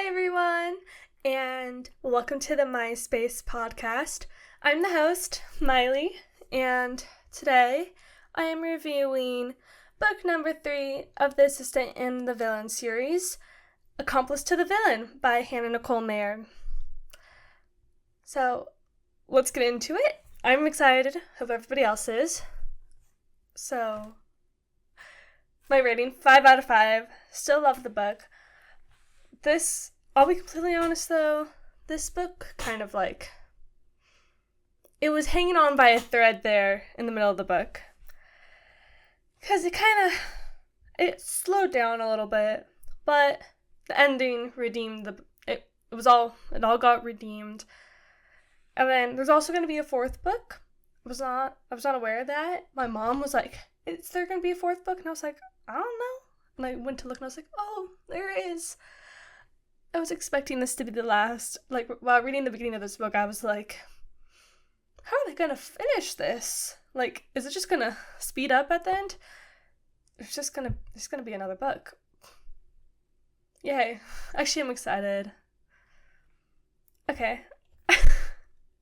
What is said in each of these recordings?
Hi, everyone, and welcome to the MySpace podcast. I'm the host, Miley, and today I am reviewing book number 3 of the Assistant and the Villain series, Accomplice to the Villain by Hannah Nicole Mayer. So, let's get into it. I'm excited. Hope everybody else is. So, my rating, 5 out of 5. Still love the book. I'll be completely honest though, this book kind of it was hanging on by a thread there in the middle of the book. Because it slowed down a little bit, but the ending redeemed it all got redeemed. And then there's also going to be a 4th book. I was not aware of that. My mom was like, is there going to be a 4th book? And I was like, I don't know. And I went to look and I was like, oh, there is. I was expecting this to be the last. While reading the beginning of this book, I was like, how are they going to finish this? Is it just going to speed up at the end? There's going to be another book. Yay. Actually, I'm excited. Okay.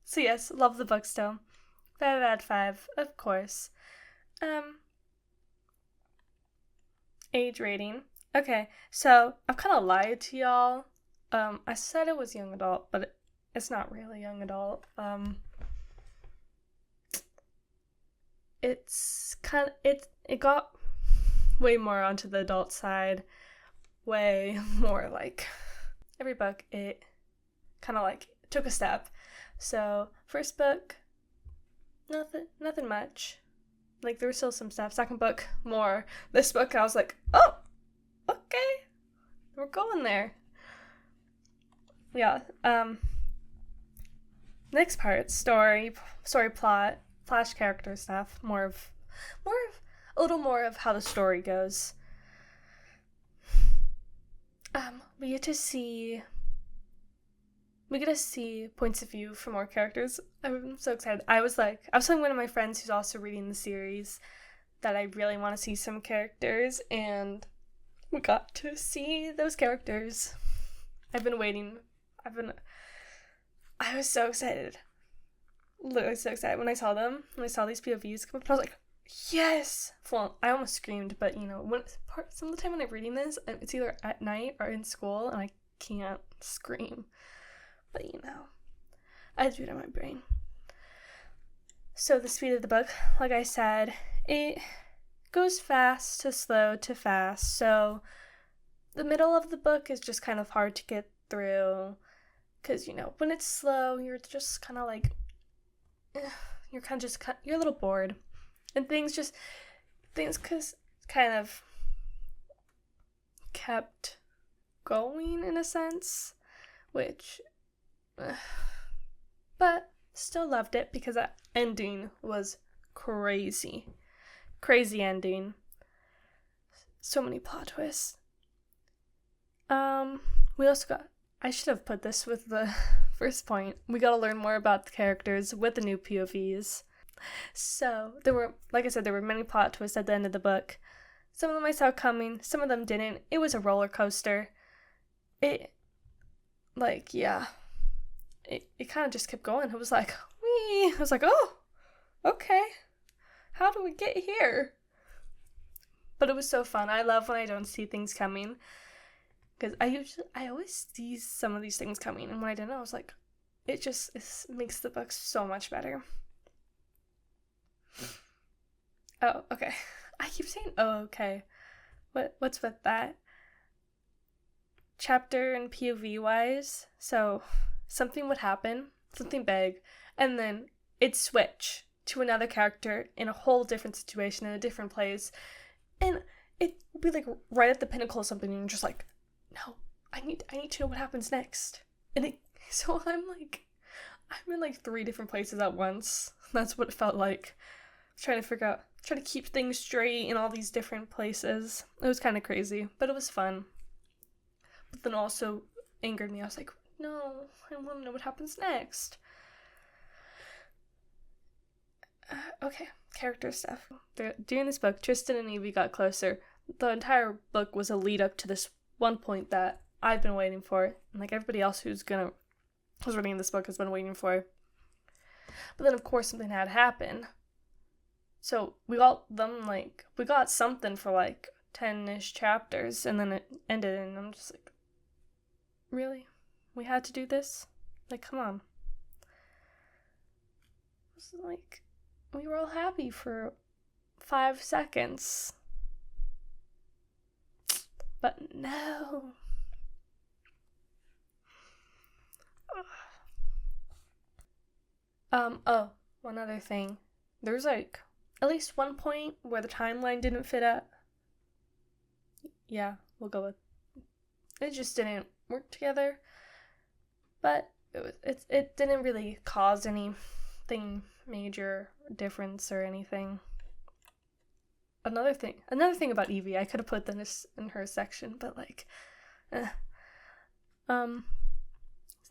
So yes, love the book still. 5 out of 5, of course. Age rating. Okay, so I've kind of lied to y'all. I said it was young adult, but it's not really young adult. It got way more onto the adult side. Way more every book, it kind of took a step. So, first book, nothing much. There was still some stuff. Second book, more. This book, I was like, oh, okay, we're going there. Yeah, next part, story plot, flash character stuff, a little more of how the story goes. We get to see points of view from more characters. I'm so excited. I was telling one of my friends who's also reading the series that I really want to see some characters, and we got to see those characters. I've been waiting. I was so excited. Literally so excited when I saw them. When I saw these POVs come up, I was like, yes! Well, I almost screamed, but some of the time when I'm reading this, it's either at night or in school, and I can't scream. But I do it in my brain. So the speed of the book, like I said, it goes fast to slow to fast. So the middle of the book is just kind of hard to get through. Because, when it's slow, you're just kind of you're a little bored. And things kind of kept going in a sense. Which, but still loved it because that ending was crazy. Crazy ending. So many plot twists. We also got, I should have put this with the first point. We got to learn more about the characters with the new POVs. So, there were many plot twists at the end of the book. Some of them I saw coming, some of them didn't. It was a roller coaster. It kind of just kept going. It was like, wee. I was like, oh, okay. How do we get here? But it was so fun. I love when I don't see things coming. Because I always see some of these things coming, and when I didn't, I was like, it makes the book so much better. Oh, okay. I keep saying, oh, okay. What's with that? Chapter and POV wise, so something would happen, something big, and then it'd switch to another character in a whole different situation, in a different place, and it would be right at the pinnacle of something, and you're just like, no, I need to know what happens next. So I'm in 3 different places at once. That's what it felt like. Trying to keep things straight in all these different places. It was kind of crazy, but it was fun. But then also angered me. I was like, no, I want to know what happens next. Okay, character stuff. During this book, Tristan and Evie got closer. The entire book was a lead up to this one point that I've been waiting for, and like everybody else who's reading this book has been waiting for. But then of course something had happened. So we got something for like 10-ish chapters, and then it ended, and I'm just like, really? We had to do this? Like, come on. It's like, we were all happy for 5 seconds. But no. One other thing. There's like at least one point where the timeline didn't fit up. Yeah, we'll go with it. Just didn't work together. But it didn't really cause anything major difference or anything. Another thing about Evie, I could have put this in her section, but like, there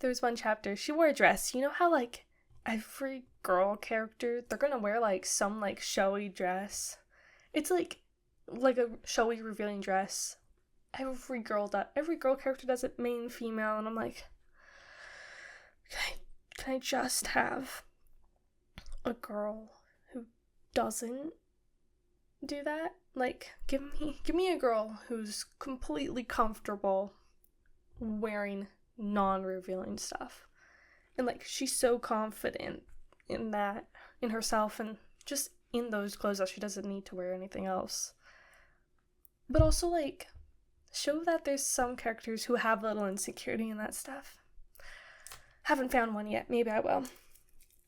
was one chapter, she wore a dress. You know how like every girl character, they're gonna wear like some like showy dress. It's like a showy revealing dress. Every girl character does it, main, female, and I'm like, can I just have a girl who doesn't do that? Like, give me a girl who's completely comfortable wearing non-revealing stuff, and like she's so confident in that, in herself, and just in those clothes that she doesn't need to wear anything else. But also like show that there's some characters who have a little insecurity in that stuff. Haven't found one yet. Maybe I will.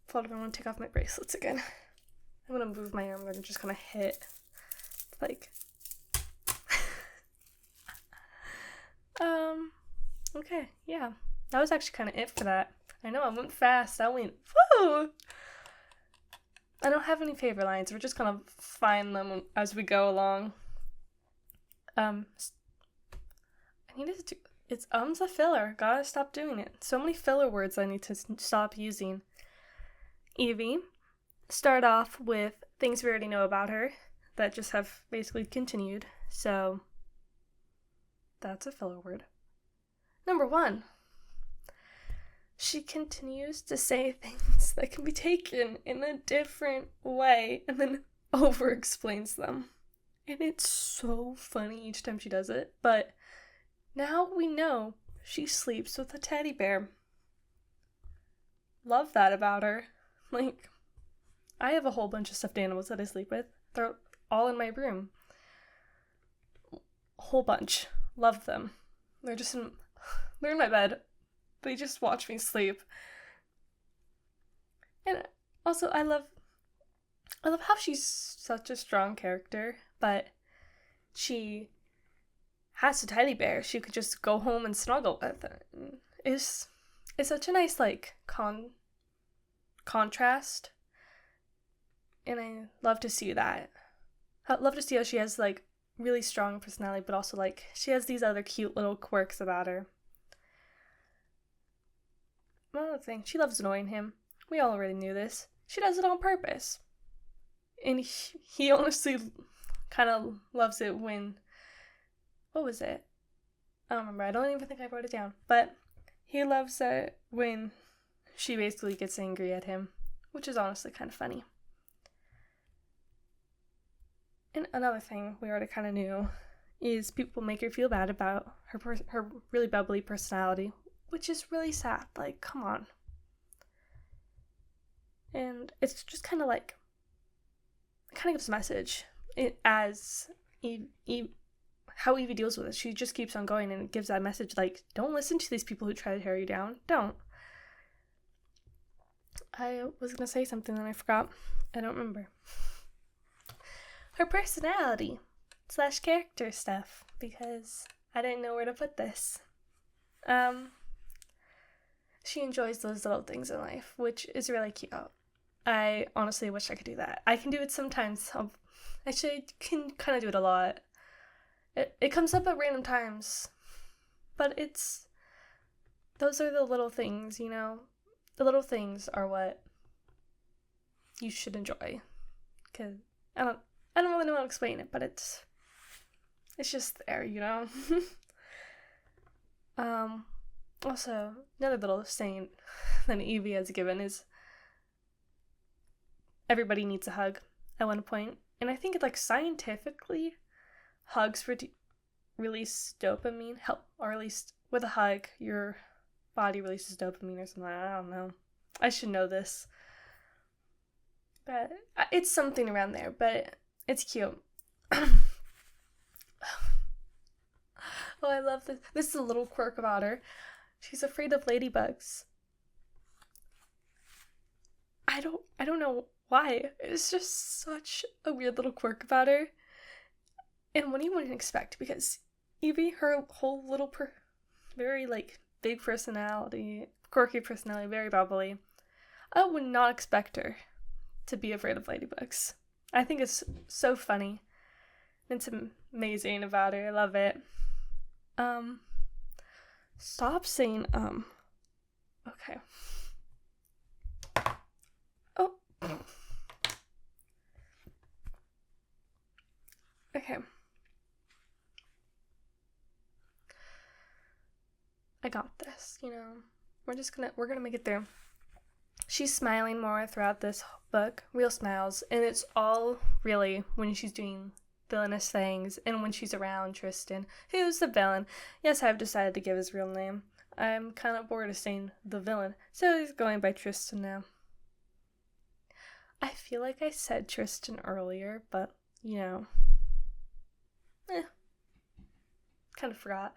Thought if I want to take off my bracelets again. I'm gonna move my arm and I'm just gonna hit like okay, yeah. That was actually kind of it for that. I know I went fast. I went woo. I don't have any favorite lines. We're just gonna find them as we go along. I needed to. It's a filler. Gotta stop doing it. So many filler words I need to stop using. Evie. Start off with things we already know about her that just have basically continued. So that's a filler word. Number 1. She continues to say things that can be taken in a different way and then over-explains them. And it's so funny each time she does it. But now we know she sleeps with a teddy bear. Love that about her. Like, I have a whole bunch of stuffed animals that I sleep with. They're all in my room. A whole bunch. Love them. They're in my bed. They just watch me sleep. And also, I love how she's such a strong character, but she has a teddy bear she could just go home and snuggle with. It's such a nice, like, contrast. And I love to see that. I love to see how she has, like, really strong personality, but also, like, she has these other cute little quirks about her. Another thing, she loves annoying him. We all already knew this. She does it on purpose. And he honestly kind of loves it when... What was it? I don't remember. I don't even think I wrote it down. But he loves it when she basically gets angry at him, which is honestly kind of funny. And another thing we already kind of knew is people make her feel bad about her really bubbly personality, which is really sad. Like, come on. And it's just kind of like, it kind of gives a message. As how Evie deals with it. She just keeps on going, and it gives that message, like, don't listen to these people who try to tear you down. Don't. I was going to say something and I forgot. I don't remember. Her personality / character stuff, because I didn't know where to put this. She enjoys those little things in life, which is really cute. I honestly wish I could do that. I can do it sometimes. Actually, I can kind of do it a lot. It comes up at random times. But those are the little things, you know? The little things are what you should enjoy. Because I don't really know how to explain it, but it's just there, you know? Also, another little saying that Evie has given is everybody needs a hug at one point. And I think it, like, scientifically, hugs release dopamine, or at least with a hug, your body releases dopamine or something. I don't know. I should know this. But it's something around there, but it's cute. Oh, I love this. This is a little quirk about her. She's afraid of ladybugs. I don't know why. It's just such a weird little quirk about her. And what you wouldn't expect, because Evie, her whole little very, like, big personality, quirky personality, very bubbly. I would not expect her to be afraid of ladybugs. I think it's so funny. It's amazing about her. I love it. Stop saying, okay. Oh. Okay. I got this, we're gonna make it through. She's smiling more throughout this book, real smiles, and it's all really when she's doing villainous things and when she's around Tristan, who's the villain. Yes, I've decided to give his real name. I'm kind of bored of saying the villain, so he's going by Tristan now. I feel like I said Tristan earlier, but, kind of forgot.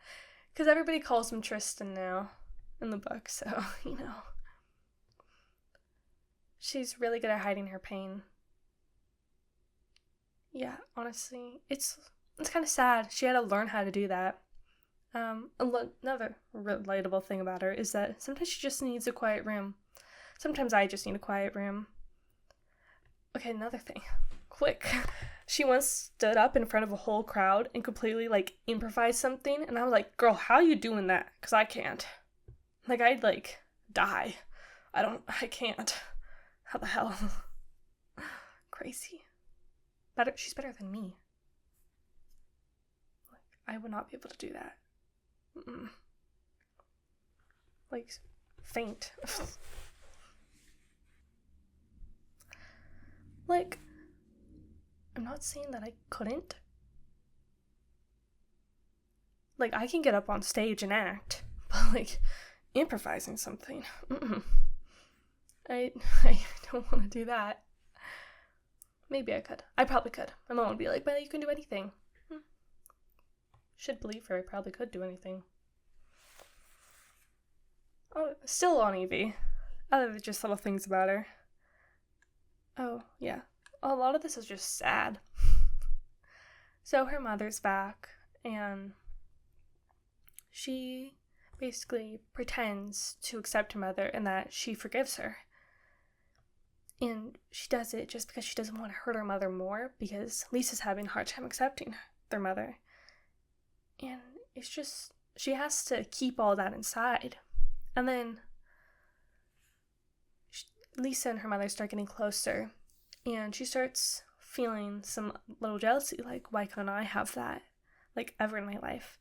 Because everybody calls him Tristan now in the book, so, She's really good at hiding her pain. Yeah, honestly, it's kind of sad. She had to learn how to do that. Another relatable thing about her is that sometimes she just needs a quiet room. Sometimes I just need a quiet room. Okay, another thing. Quick. She once stood up in front of a whole crowd and completely, like, improvised something, and I was like, girl, how you doing that? Because I can't. Like, I'd, like, die. I can't. How the hell? Crazy. She's better than me. Like, I would not be able to do that. Mm-mm. Like, faint. Like, I'm not saying that I couldn't. Like, I can get up on stage and act, but, like, improvising something. Mm-mm. I don't want to do that. Maybe I could. I probably could. My mom would be like, but you can do anything. Should believe her. I probably could do anything. Oh, still on Evie. Other than just little things about her. Oh, yeah. A lot of this is just sad. So her mother's back, and she basically pretends to accept her mother and that she forgives her. And she does it just because she doesn't want to hurt her mother more, because Lisa's having a hard time accepting their mother. And it's just, she has to keep all that inside. And then Lisa and her mother start getting closer, and she starts feeling some little jealousy, like, why couldn't I have that, like, ever in my life?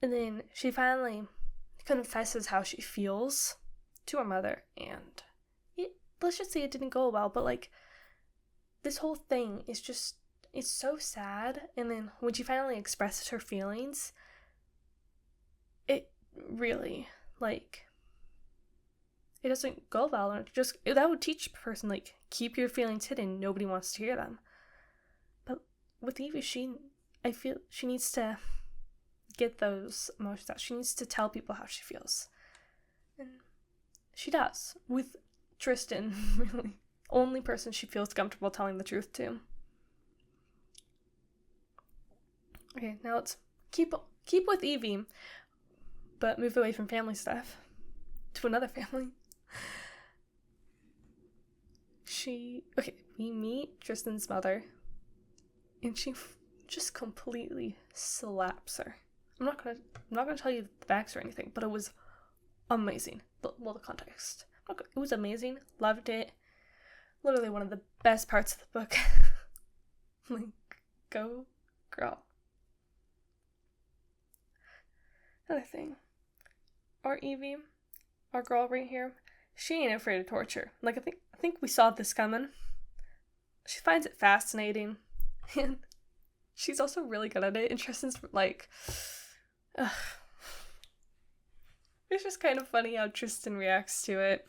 And then she finally confesses how she feels to her mother, and let's just say it didn't go well, but, like, this whole thing is just, it's so sad. And then when she finally expresses her feelings, it really, like, it doesn't go well, and that would teach a person, like, keep your feelings hidden, nobody wants to hear them. But with Evie, I feel she needs to get those emotions out. She needs to tell people how she feels, and she does with Tristan. Really, only person she feels comfortable telling the truth to. Okay, now let's keep with Evie, but move away from family stuff to another family. We meet Tristan's mother, and she just completely slaps her. I'm not gonna tell you the facts or anything, but it was amazing. The context. It was amazing. Loved it. Literally one of the best parts of the book. Like, go girl. Another thing. Our Evie, our girl right here, she ain't afraid of torture. Like, I think we saw this coming. She finds it fascinating. And she's also really good at it. And Tristan's like, ugh. It's just kind of funny how Tristan reacts to it.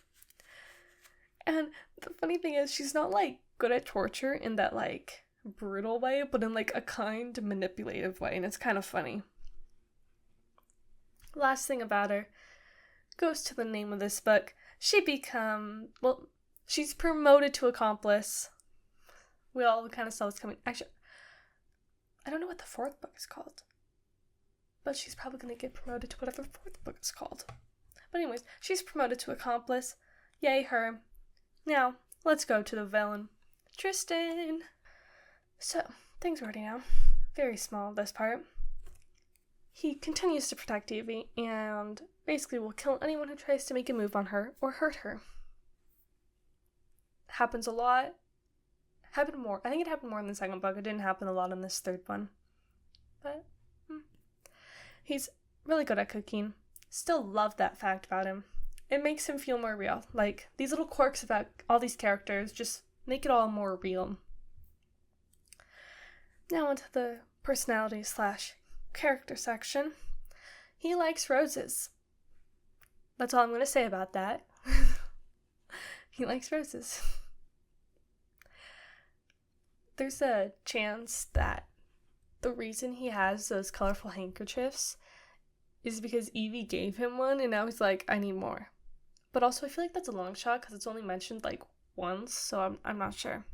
And the funny thing is, she's not, like, good at torture in that, like, brutal way, but in, like, a kind, manipulative way, and it's kind of funny. Last thing about her goes to the name of this book. She's promoted to accomplice. We all kind of saw this coming. Actually, I don't know what the fourth book is called, but she's probably going to get promoted to whatever the fourth book is called. But anyways, she's promoted to accomplice. Yay, her. Now, let's go to the villain, Tristan. So, things we already know. Very small, this part. He continues to protect Evie, and basically will kill anyone who tries to make a move on her or hurt her. Happens a lot. Happened more. I think it happened more in the second book. It didn't happen a lot in this third one. But, he's really good at cooking. Still love that fact about him. It makes him feel more real. Like, these little quirks about all these characters just make it all more real. Now onto the personality/character section. He likes roses. That's all I'm going to say about that. He likes roses. There's a chance that the reason he has those colorful handkerchiefs is because Evie gave him one, and now he's like, I need more. But also, I feel like that's a long shot because it's only mentioned, like, once, so I'm not sure.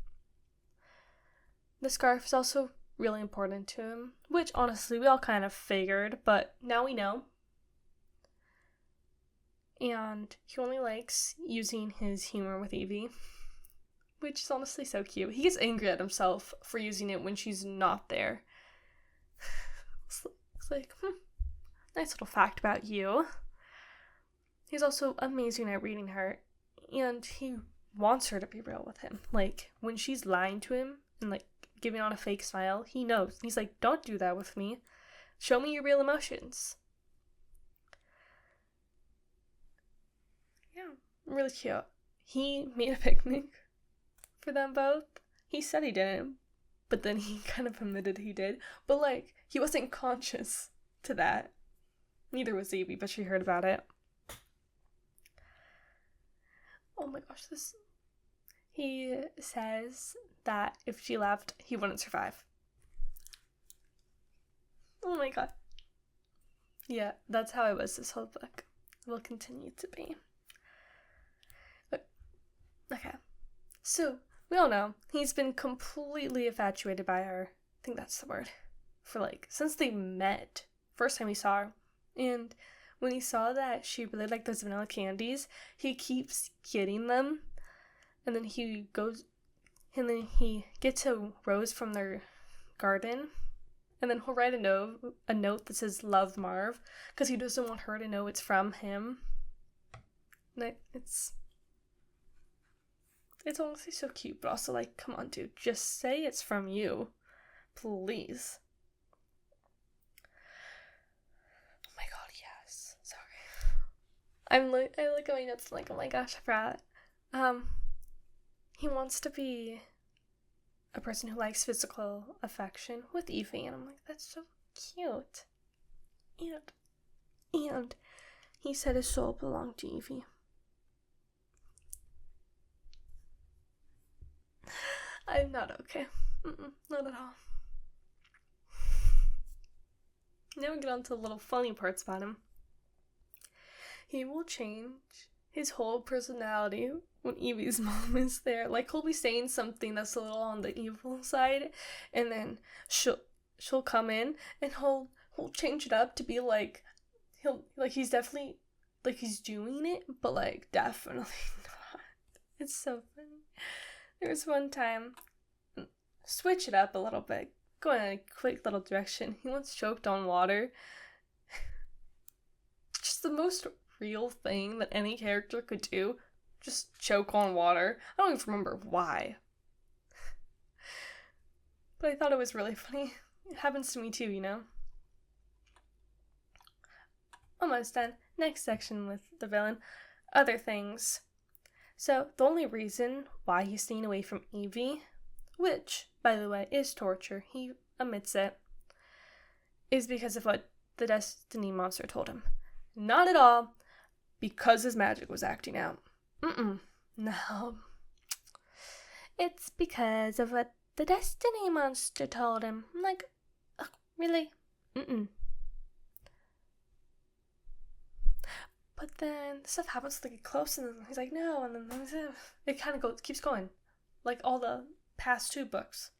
The scarf is also really important to him, which, honestly, we all kind of figured, but now we know. And he only likes using his humor with Evie, which is honestly so cute. He gets angry at himself for using it when she's not there. It's like, nice little fact about you. He's also amazing at reading her, and he wants her to be real with him. Like, when she's lying to him and, like, giving on a fake smile, he knows. He's like, don't do that with me. Show me your real emotions. Yeah, really cute. He made a picnic for them both. He said he didn't, but then he kind of admitted he did. But, like, he wasn't conscious to that. Neither was Evie, but she heard about it. Oh my gosh, he says that if she left, he wouldn't survive. Oh my god. Yeah, that's how I was this whole book. Will continue to be. But, okay. So, we all know he's been completely infatuated by her. I think that's the word. For, like, since they met. First time he saw her. And when he saw that she really liked those vanilla candies, he keeps getting them. And then he gets a rose from their garden. And then he'll write a note that says, Love Marv, because he doesn't want her to know it's from him. And it's honestly so cute, but also, like, come on, dude, just say it's from you. Please. Oh my god, yes. Sorry. I look at my notes and like, oh my gosh, I forgot. He wants to be a person who likes physical affection with Evie, and I'm like, that's so cute. And he said his soul belonged to Evie. I'm not okay. Not at all. Now we get on to the little funny parts about him. He will change his whole personality when Evie's mom is there. Like, he'll be saying something that's a little on the evil side, and then she'll come in, and he'll change it up to be like, he's definitely, like, he's doing it, but, like, definitely not. It's so funny. There was one time, switch it up a little bit, go in a quick little direction. He once choked on water. Just the most real thing that any character could do. Just choke on water. I don't even remember why. But I thought it was really funny. It happens to me too, you know? almost done. Next section with the villain. Other things. So, the only reason why he's staying away from Evie, which, by the way, is torture, he admits it, is because of what the Destiny Monster told him. Not at all because his magic was acting out. No. It's because of what the Destiny Monster told him. I'm like, really? But then stuff happens to get close, and then he's like, no, and then it kind of keeps going, like all the past 2 books.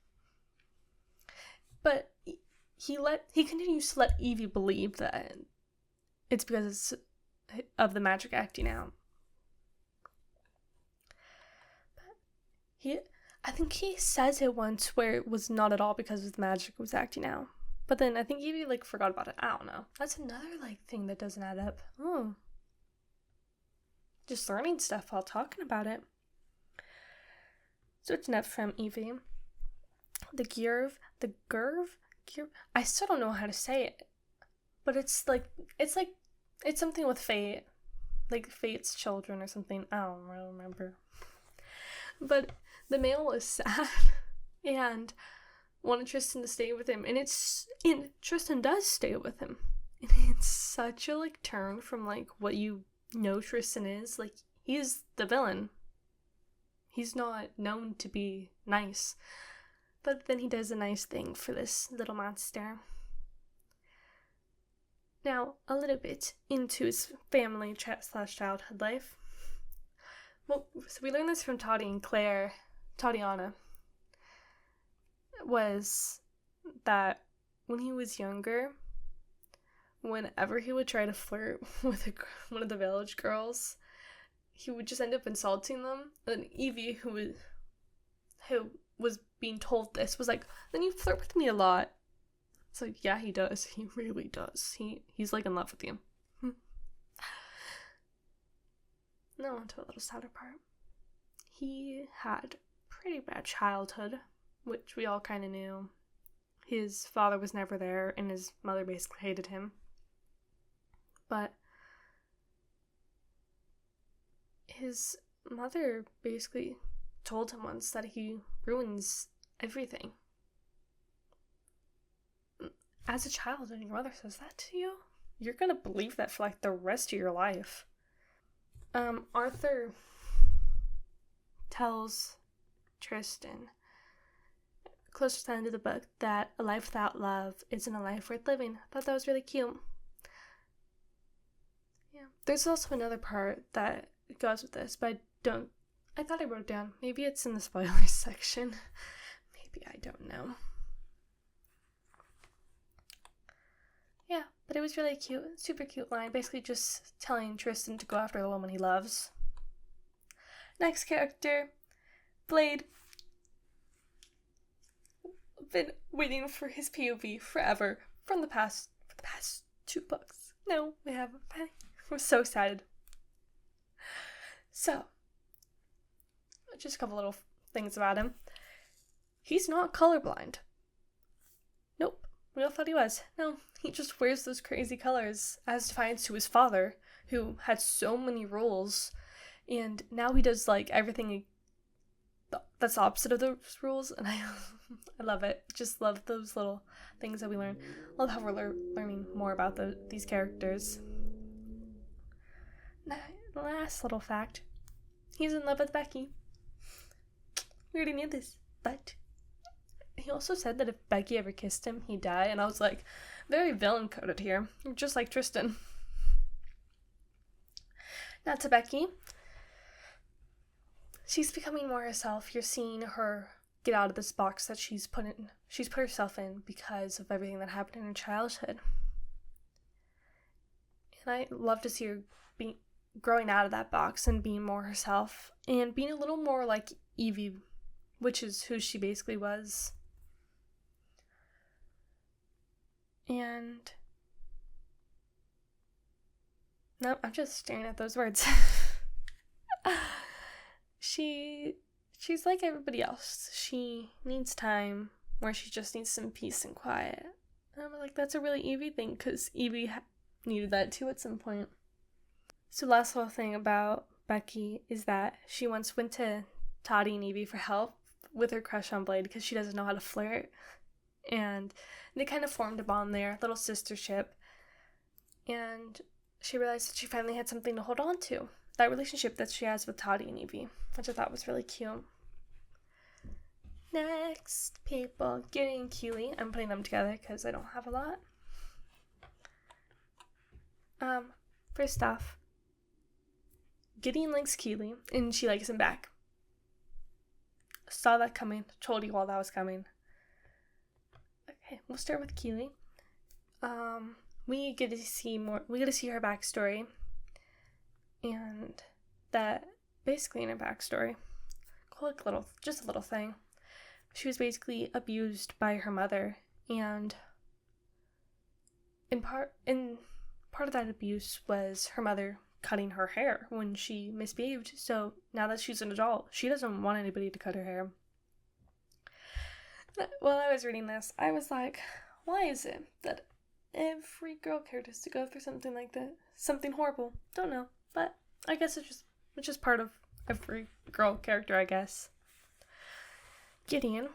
But he continues to let Evie believe that it's because of the magic acting out. But I think he says it once where it was not at all because the magic was acting out. But then I think Evie forgot about it. I don't know. That's another thing that doesn't add up. Just learning stuff while talking about it. Switching up from Evie. The Gurv, I still don't know how to say it. But it's something with fate. Like Fate's children or something. I don't really remember. But the male is sad and wanted Tristan to stay with him. And Tristan does stay with him. And it's such a turn from what you know Tristan is. He's the villain. He's not known to be nice. But then he does a nice thing for this little monster. Now, a little bit into his family /childhood life. Well, so we learned this from Tatiana, was that when he was younger, whenever he would try to flirt with one of the village girls, he would just end up insulting them. And Evie, who was being told this, was like, then you flirt with me a lot. It's like, yeah, he does. He really does. He's in love with you. Now on to a little sadder part. He had pretty bad childhood, which we all kind of knew. His father was never there, and his mother basically hated him. But his mother basically told him once that he ruins everything. As a child, and your mother says that to you, you're gonna believe that for the rest of your life. Arthur tells Tristan, closer to the end of the book, that a life without love isn't a life worth living. I thought that was really cute. Yeah. There's also another part that goes with this, but I thought I wrote it down. Maybe it's in the spoilers section. Maybe, I don't know. Yeah, but it was really cute. Super cute line. Basically just telling Tristan to go after the woman he loves. Next character, Blade. Been waiting for his POV forever for the past 2 books. No, we haven't. We're so excited. So, just a couple little things about him. He's not colorblind. Nope. We all thought he was. No, he just wears those crazy colors as defiance to his father, who had so many rules, and now he does everything that's the opposite of those rules, and I love it. Just love those little things that we learn. Love how we're learning more about these characters. Last little fact, he's in love with Becky. We already knew this, but he also said that if Becky ever kissed him, he'd die, and I was like, very villain-coded here. Just like Tristan. Now to Becky. She's becoming more herself. You're seeing her get out of this box that she's put herself in because of everything that happened in her childhood. And I love to see her growing out of that box and being more herself and being a little more like Evie, which is who she basically was. And no, I'm just staring at those words. She's like everybody else. She needs time where she just needs some peace and quiet. And I'm like, that's a really Evie thing, because Evie needed that too at some point. So last little thing about Becky is that she once went to Toddy and Evie for help with her crush on Blade because she doesn't know how to flirt. And they kind of formed a bond there, little sistership. And she realized that she finally had something to hold on to. That relationship that she has with Toddy and Evie, which I thought was really cute. Next, people, Giddy and Keely. I'm putting them together because I don't have a lot. First off, Gideon likes Keely, and she likes him back. Saw that coming. Told you all that was coming. Okay, we'll start with Keely. We get to see her backstory, and that basically in her backstory, just a little thing. She was basically abused by her mother, and part of that abuse was her mother cutting her hair when she misbehaved. So now that she's an adult, she doesn't want anybody to cut her hair. While I was reading this, I was like, why is it that every girl character has to go through something like that? Something horrible. Don't know. But I guess it's just part of every girl character, I guess. Gideon.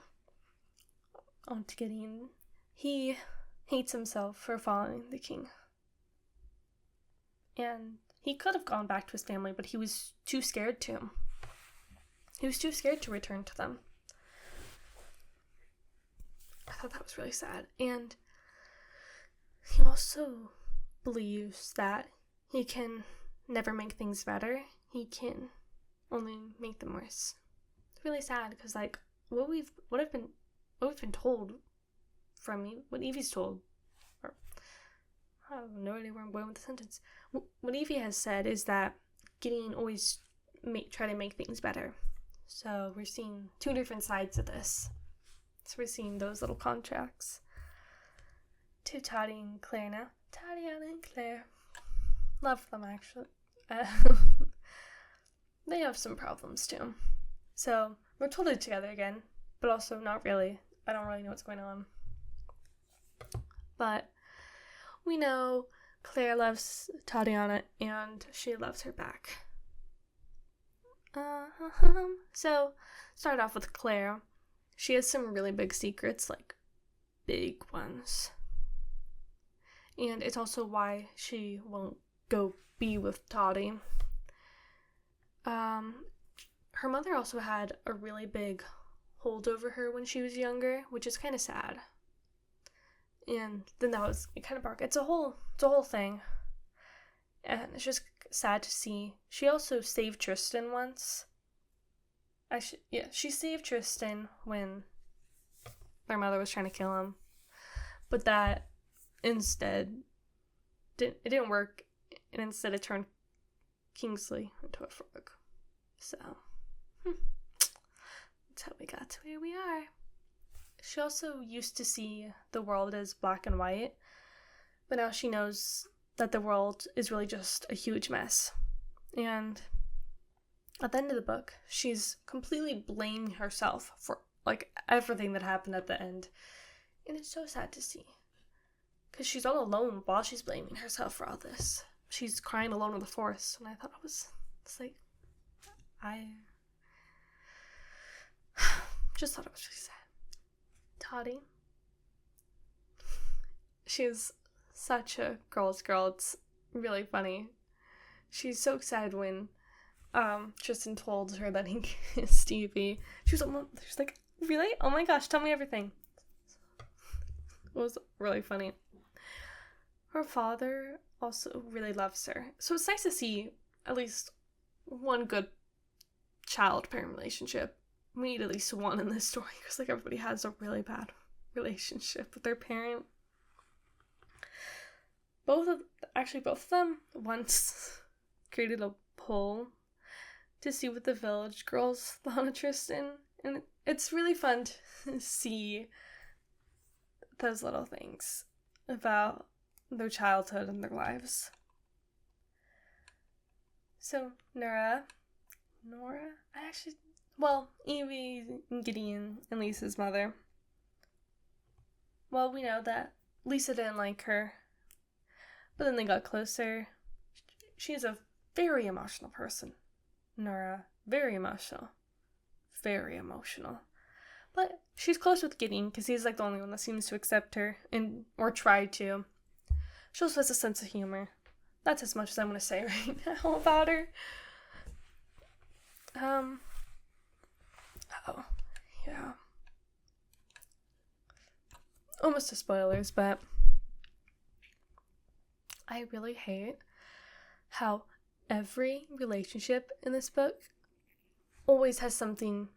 On to Gideon. He hates himself for following the king. And he could have gone back to his family, but he was too scared to. He was too scared to return to them. I thought that was really sad. And he also believes that he can never make things better. He can only make them worse. It's really sad because, like, what we've been told from me, what Evie's told, or I have no idea where I'm going with the sentence. What Evie has said is that Gideon always try to make things better. So we're seeing two different sides of this. So we're seeing those little contracts. To Toddy and Claire now. Tatiana and Claire. Love them, actually. They have some problems, too. So we're totally together again, but also not really. I don't really know what's going on. But we know Claire loves Tatiana, and she loves her back. So, start off with Claire. She has some really big secrets, like big ones. And it's also why she won't go be with Toddy. Her mother also had a really big hold over her when she was younger, which is kind of sad. And then it kind of broke. It's a whole thing. And it's just sad to see. She also saved Tristan once. She saved Tristan when their mother was trying to kill him. But that instead didn't work, and instead it turned Kingsley into a frog. So that's how we got to where we are. She also used to see the world as black and white, but now she knows that the world is really just a huge mess. And at the end of the book, she's completely blaming herself for, like, everything that happened at the end. And it's so sad to see. Because she's all alone while she's blaming herself for all this. She's crying alone in the forest. And I thought I just thought it was really sad. Toddy. She's such a girl's girl. It's really funny. She's so excited when Tristan told her that he kissed Stevie. She was like, really? Oh my gosh, tell me everything. It was really funny. Her father also really loves her. So it's nice to see at least one good child-parent relationship. We need at least one in this story because, like, everybody has a really bad relationship with their parent. Both of them once created a poll to see what the village girls thought of Tristan, and it's really fun to see those little things about their childhood and their lives. So Evie and Gideon and Lisa's mother. Well, we know that Lisa didn't like her, but then they got closer. She's a very emotional person. Nora, very emotional. Very emotional. But she's close with Gideon because he's like the only one that seems to accept her or try to. She also has a sense of humor. That's as much as I'm going to say right now about her. Oh, yeah. Almost to spoilers, but I really hate how every relationship in this book always has something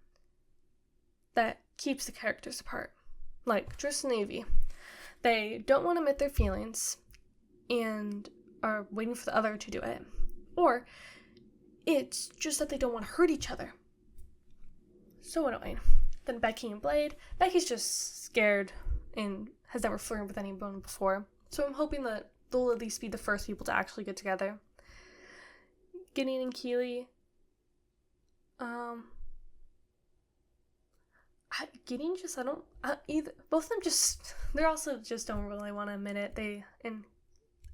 that keeps the characters apart. Like Tristan and Evie. They don't want to admit their feelings and are waiting for the other to do it. Or it's just that they don't want to hurt each other. So annoying. Then Becky and Blade. Becky's just scared and has never flirted with anyone before. So I'm hoping that they'll at least be the first people to actually get together. Gideon and Keely. Gideon just, either. Both of them just, they also just don't really want to admit it. And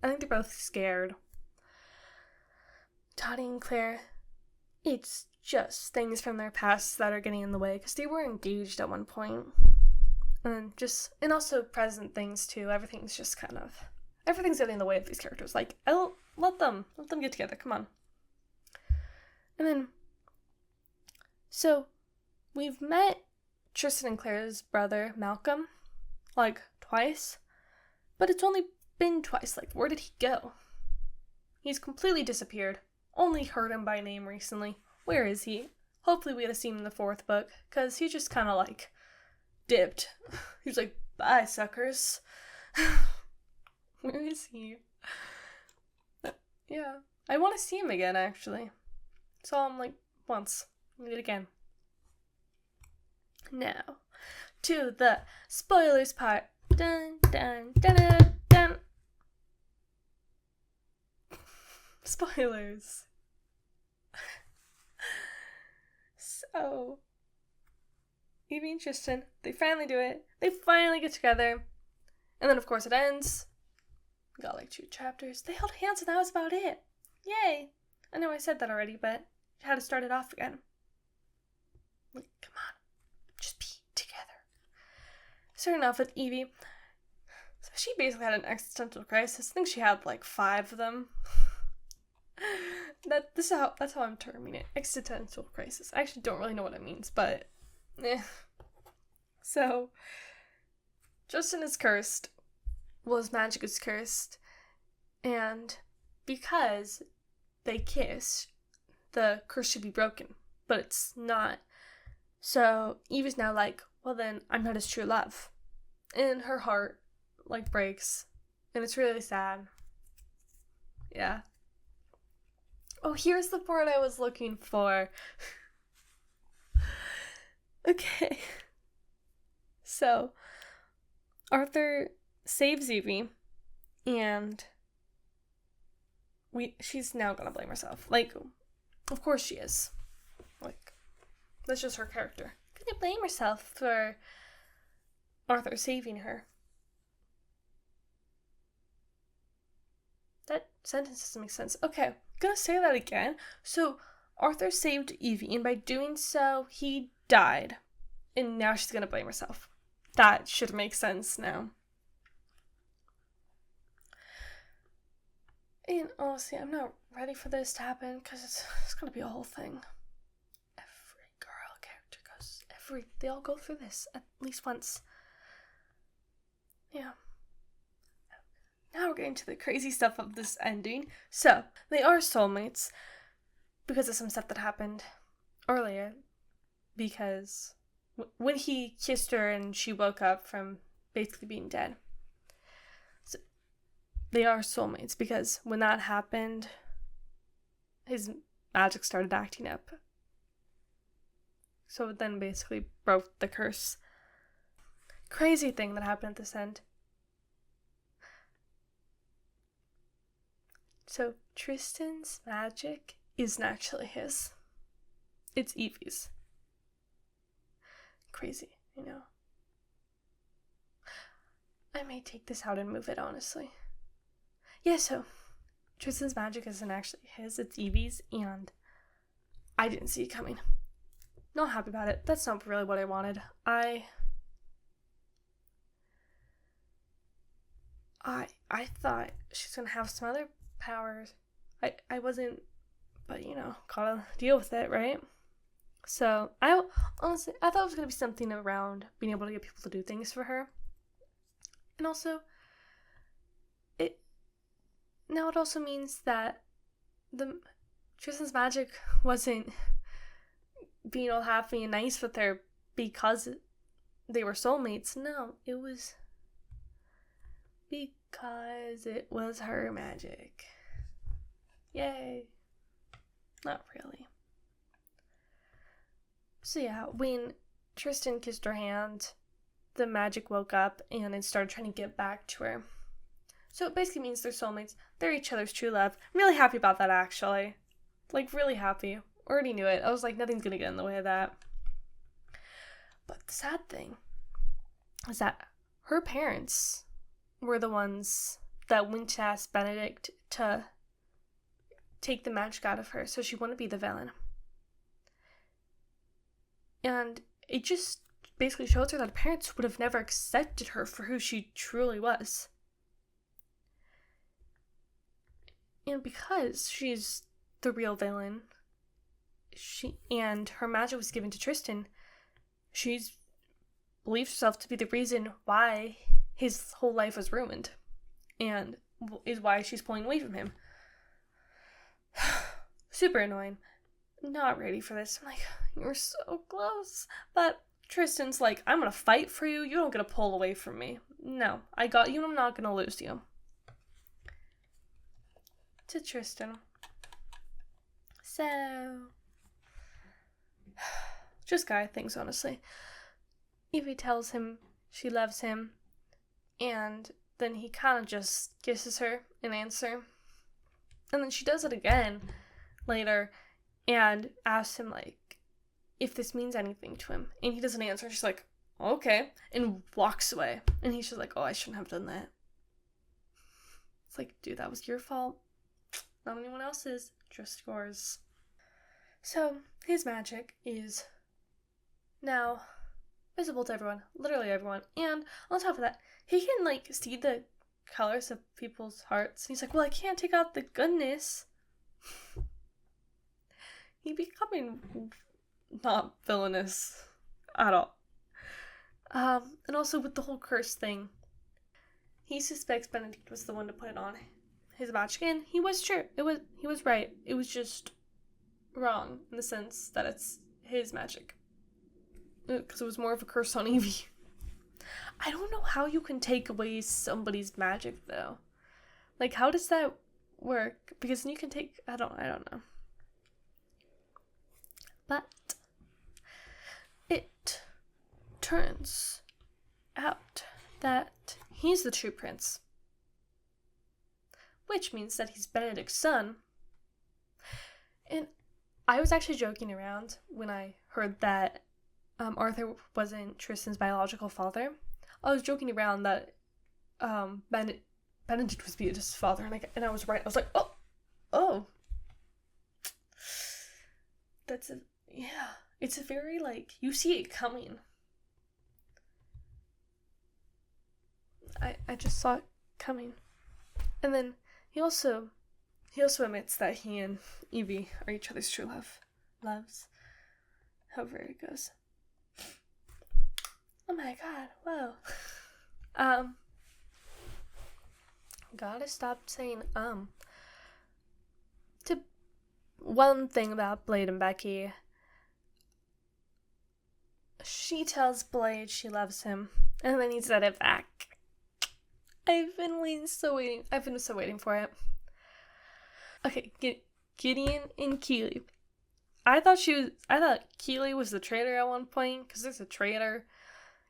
I think they're both scared. Toddy and Claire, it's just things from their past that are getting in the way, because they were engaged at one point. And also present things too. Everything's getting in the way of these characters. Like, let them get together, come on. And then, so, we've met Tristan and Claire's brother, Malcolm, like, twice. But it's only been twice. Like, where did he go? He's completely disappeared. Only heard him by name recently. Where is he? Hopefully we get to see him in the 4th book, because he just kind of, like, dipped. He was like, bye, suckers. Where is he? Yeah. I want to see him again, actually. Saw him, like, once. Did it again. Now, to the spoilers part. Dun, dun, dun, dun, dun. Spoilers. So, Evie and Tristan, they finally do it. They finally get together. And then, of course, it ends. We got, like, 2 chapters. They held hands and that was about it. Yay! I know I said that already, but I had to start it off again. Like, come on. Just be together. Starting off with Evie. So she basically had an existential crisis. I think she had, like, 5 of them. That's how I'm terming it. Existential crisis. I actually don't really know what it means, but So Justin is cursed. Well, his magic is cursed. And because they kiss, the curse should be broken. But it's not. So Eve is now like, well then, I'm not his true love. And her heart, like, breaks. And it's really sad. Yeah. Oh, here's the part I was looking for. Okay. So, Arthur saves Evie, and she's now gonna blame herself. Like, of course she is. Like, that's just her character. Gonna blame herself for Arthur saving her. That sentence doesn't make sense. Okay, I'm gonna say that again. So, Arthur saved Evie, and by doing so, he died. And now she's gonna blame herself. That should make sense now. And honestly, I'm not ready for this to happen, because it's gonna be a whole thing. Every girl character they all go through this at least once. Yeah. Now we're getting to the crazy stuff of this ending. So, they are soulmates because of some stuff that happened earlier. Because when he kissed her and she woke up from basically being dead. So, they are soulmates because when that happened, his magic started acting up. So it then basically broke the curse. Crazy thing that happened at this end. So Tristan's magic isn't actually his. It's Evie's. Crazy, you know. I may take this out and move it, honestly. yeah, so Tristan's magic isn't actually his, it's Evie's, and I didn't see it coming. Not happy about it. That's not really what I wanted. I thought she's gonna have some other powers. I wasn't, but gotta deal with it, right? So I honestly I thought it was gonna be something around being able to get people to do things for her, and also it also means that the Tristan's magic wasn't being all happy and nice with her because they were soulmates. No, it was because it was her magic. Yay. Not really. So yeah, when Tristan kissed her hand, the magic woke up and it started trying to get back to her. So it basically means they're soulmates. They're each other's true love. I'm really happy about that, actually. Like, really happy. Already knew it. I was like, nothing's gonna get in the way of that. But the sad thing is that her parents were the ones that went to ask Benedict to take the magic out of her so she wouldn't be the villain. And it just basically shows her that her parents would have never accepted her for who she truly was. And because she's the real villain, and her magic was given to Tristan, she's believes herself to be the reason why his whole life was ruined, and is why she's pulling away from him. Super annoying. Not ready for this. I'm like, you're so close. But Tristan's like, I'm gonna fight for you. You don't get to pull away from me. No, I got you and I'm not gonna lose you. To Tristan. So, just guy things, honestly. Evie tells him she loves him, and then he kind of just kisses her in answer. And then she does it again later and asks him, like, if this means anything to him. And he doesn't answer. She's like, okay, and walks away. And he's just like, oh, I shouldn't have done that. It's like, dude, that was your fault. Not anyone else's, just yours. So, his magic is now visible to everyone, literally everyone. And on top of that, he can, like, see the colors of people's hearts. He's like, well, I can't take out the goodness. He becoming not villainous at all. And also with the whole curse thing, he suspects Benedict was the one to put it on his magic, and he was sure. He was right. It was just wrong in the sense that it's his magic. Because it was more of a curse on Evie. I don't know how you can take away somebody's magic, though. Like, how does that work? Because then you can take... I don't know. But it turns out that he's the true prince. Which means that he's Benedict's son. And I was actually joking around when I heard that Arthur wasn't Tristan's biological father. I was joking around that Benedict was Beatrice's father, and I was right. I was like, oh. It's a very, like, you see it coming. I just saw it coming. And then he also admits that he and Evie are each other's true loves. However it goes. Oh my god, whoa. Gotta stop saying To one thing about Blade and Becky, she tells Blade she loves him, and then he said it back. I've been so waiting for it. Okay, Gideon and Keely. I thought Keely was the traitor at one point, because there's a traitor.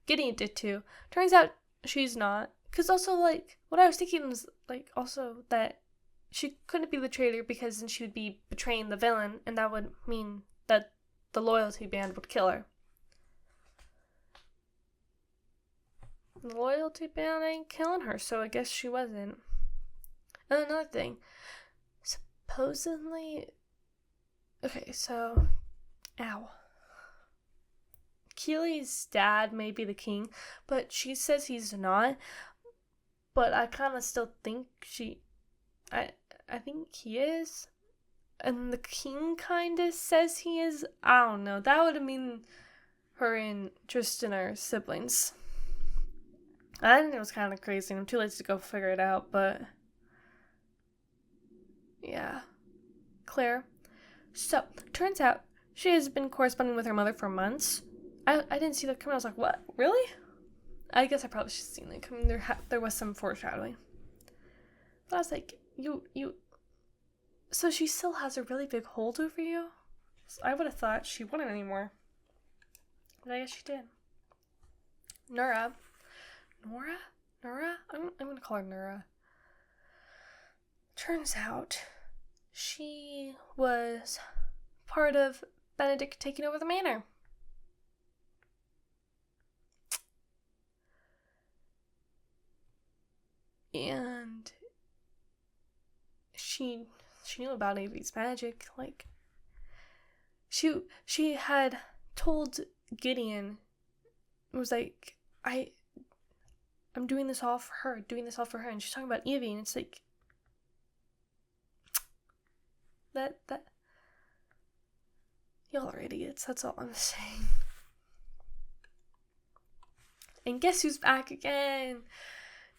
Gideon did too. Turns out she's not. Because also, like, what I was thinking was, like, also that she couldn't be the traitor because then she would be betraying the villain, and that would mean that the loyalty band would kill her. The loyalty band ain't killing her, so I guess she wasn't. And another thing, supposedly, okay, so, ow. Keely's dad may be the king, but she says he's not. But I kind of still think I think he is. And the king kind of says he is. I don't know. That would mean her and Tristan are siblings. I think it was kind of crazy. I'm too lazy to go figure it out, but yeah. Claire. So, turns out she has been corresponding with her mother for months. I didn't see that coming. I was like, what? Really? I guess I probably should have seen that coming. There was some foreshadowing. But I was like, you... So she still has a really big hold over you? So I would have thought she wouldn't anymore. But I guess she did. Nora? I'm going to call her Nora. Turns out she was part of Benedict taking over the manor. And she knew about Avery's magic. Like, she had told Gideon, it was like, I'm doing this all for her, and she's talking about Evie, and it's like, that, y'all are idiots, that's all I'm saying. And guess who's back again?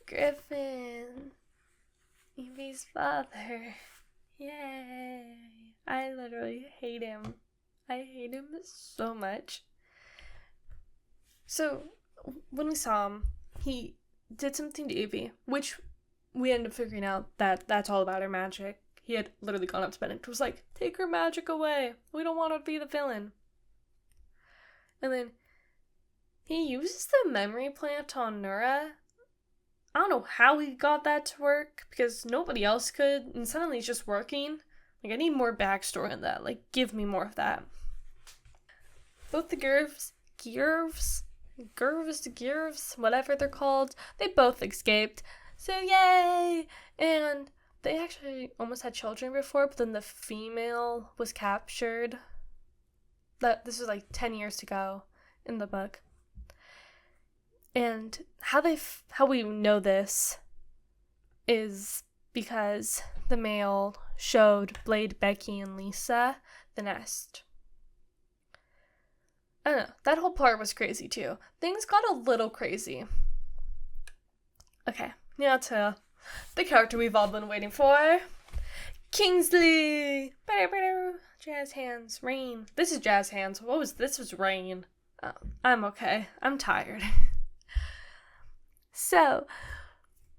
Griffin, Evie's father. Yay. I literally hate him. I hate him so much. So, when we saw him, he did something to Evie, which we ended up figuring out that that's all about her magic. He had literally gone up to Benedict and was like, take her magic away. We don't want her to be the villain. And then he uses the memory plant on Nora. I don't know how he got that to work, because nobody else could, and suddenly it's just working. Like, I need more backstory on that. Like, give me more of that. Both the Gervs, whatever they're called, they both escaped. So, yay! And they actually almost had children before, but then the female was captured. This was like 10 years ago in the book. And how we know this is because the male showed Blade, Becky, and Lisa the nest. I don't know, that whole part was crazy too. Things got a little crazy. Okay, now to the character we've all been waiting for. Kingsley! Jazz hands, rain. This is jazz hands. This was rain. I'm okay. I'm tired. So,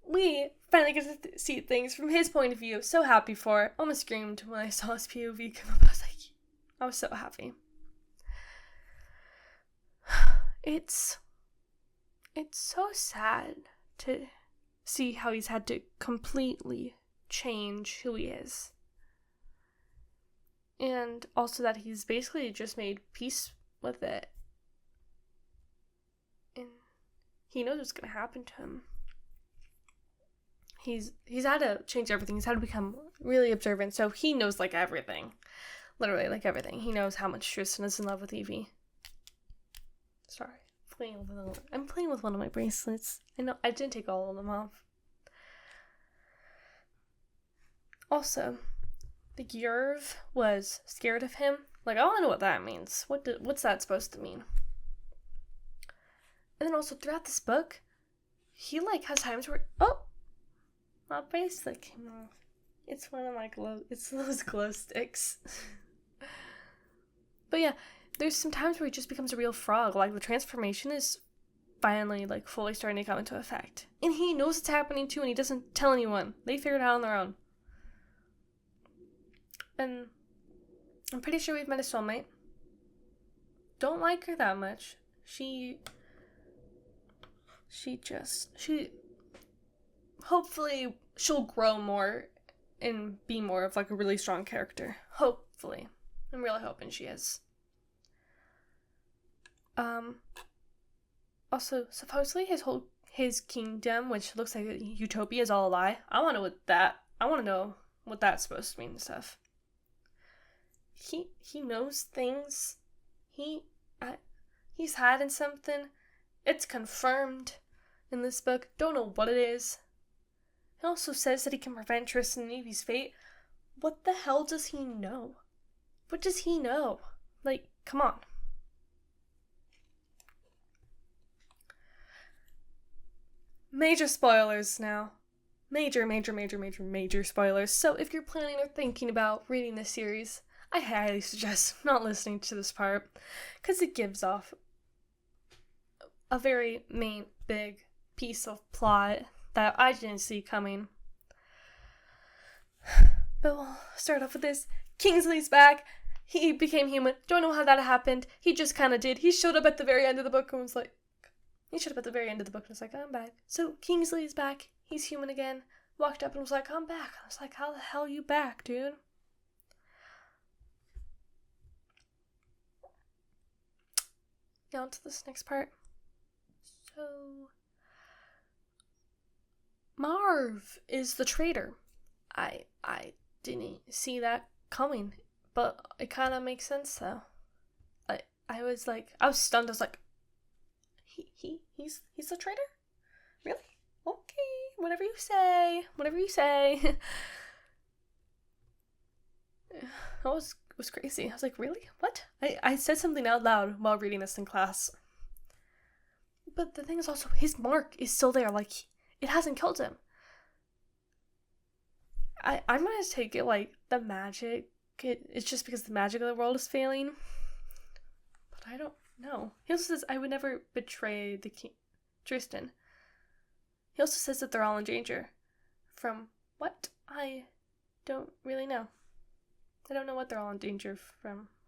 we finally get to see things from his point of view. So happy for it. Almost screamed when I saw his POV come up. I was so happy. It's so sad to see how he's had to completely change who he is. And also that he's basically just made peace with it. And he knows what's going to happen to him. He's had to change everything. He's had to become really observant. So he knows, like, everything. Literally, like, everything. He knows how much Tristan is in love with Evie. Sorry. I'm playing with one of my bracelets. I know, I didn't take all of them off. Also, the Yerv was scared of him. Like, I don't know what that means. What's that supposed to mean? And then also, throughout this book, he, like, has times where, my bracelet came off. It's one of my it's those glow sticks. But yeah, there's some times where he just becomes a real frog. Like, the transformation is finally, like, fully starting to come into effect. And he knows it's happening too, and he doesn't tell anyone. They figure it out on their own. And I'm pretty sure we've met a soulmate. Don't like her that much. Hopefully she'll grow more and be more of, like, a really strong character. Hopefully. I'm really hoping she is. Also, supposedly his kingdom, which looks like a utopia, is all a lie. I want to know what that I want to know what that's supposed to mean and stuff. He knows things. He's hiding something. It's confirmed in this book. Don't know what it is. He also says that he can prevent Tristan and Evie's fate. What the hell does he know? What does he know? Like, come on. Major spoilers now. Major spoilers. So if you're planning or thinking about reading this series, I highly suggest not listening to this part, because it gives off a very main, big piece of plot that I didn't see coming. But we'll start off with this. Kingsley's back. He became human. Don't know how that happened. He just kind of did. He showed up at the very end of the book and was like, I'm back. So Kingsley's back. He's human again. Walked up and was like, I'm back. I was like, how the hell are you back, dude? Now on to this next part. So Marv is the traitor. I didn't see that coming, but it kind of makes sense though. I was stunned. I was like, he's the traitor? Really? Okay, whatever you say. That was crazy. I was like, really? What? I said something out loud while reading this in class. But the thing is also, his mark is still there. Like, it hasn't killed him. I'm gonna take it like the magic. It's just because the magic of the world is failing. But I don't know. He also says, I would never betray Tristan. He also says that they're all in danger. From what? I don't really know. I don't know what they're all in danger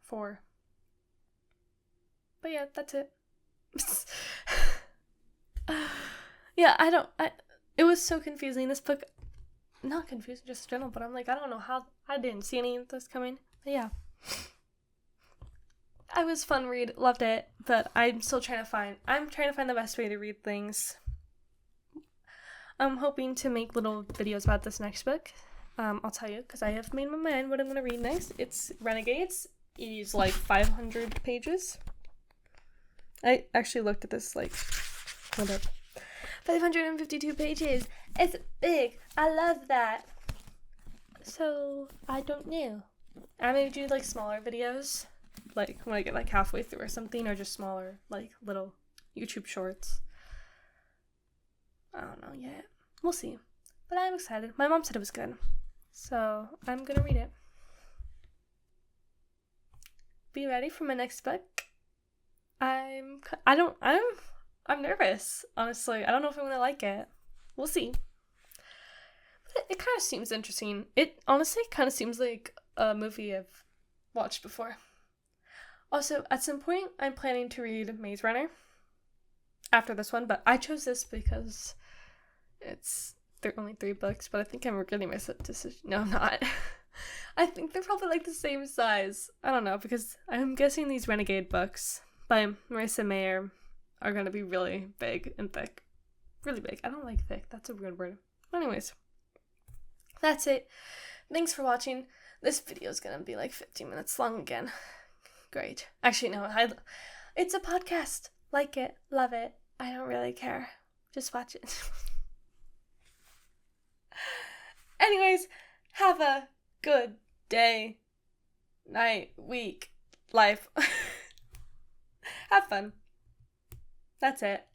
for. But yeah, that's it. Yeah, it was so confusing. This book, not confusing, just general, but I'm like, I don't know how, I didn't see any of this coming. But yeah. I was fun read, loved it, but I'm trying to find the best way to read things. I'm hoping to make little videos about this next book. I'll tell you, because I have made my mind what I'm going to read next. It's Renegades. It is like 500 pages. I actually looked at this, like, hold up. 552 pages. It's big. I love that. So, I don't know. I may do, like, smaller videos. Like, when I get, like, halfway through or something. Or just smaller, like, little YouTube shorts. I don't know yet. We'll see. But I'm excited. My mom said it was good. So, I'm gonna read it. Be ready for my next book. I'm nervous, honestly. I don't know if I'm gonna like it. We'll see. But it kind of seems interesting. It honestly kind of seems like a movie I've watched before. Also, at some point, I'm planning to read Maze Runner after this one, but I chose this because they're only 3 books, but I think I'm regretting my decision. No, I'm not. I think they're probably like the same size. I don't know, because I'm guessing these Renegade books by Marissa Mayer are going to be really big and thick. Really big. I don't like thick. That's a weird word. Anyways, that's it. Thanks for watching. This video is going to be like 15 minutes long again. Great. Actually, no. It's a podcast. Like it. Love it. I don't really care. Just watch it. Anyways, have a good day, night, week, life. Have fun. That's it.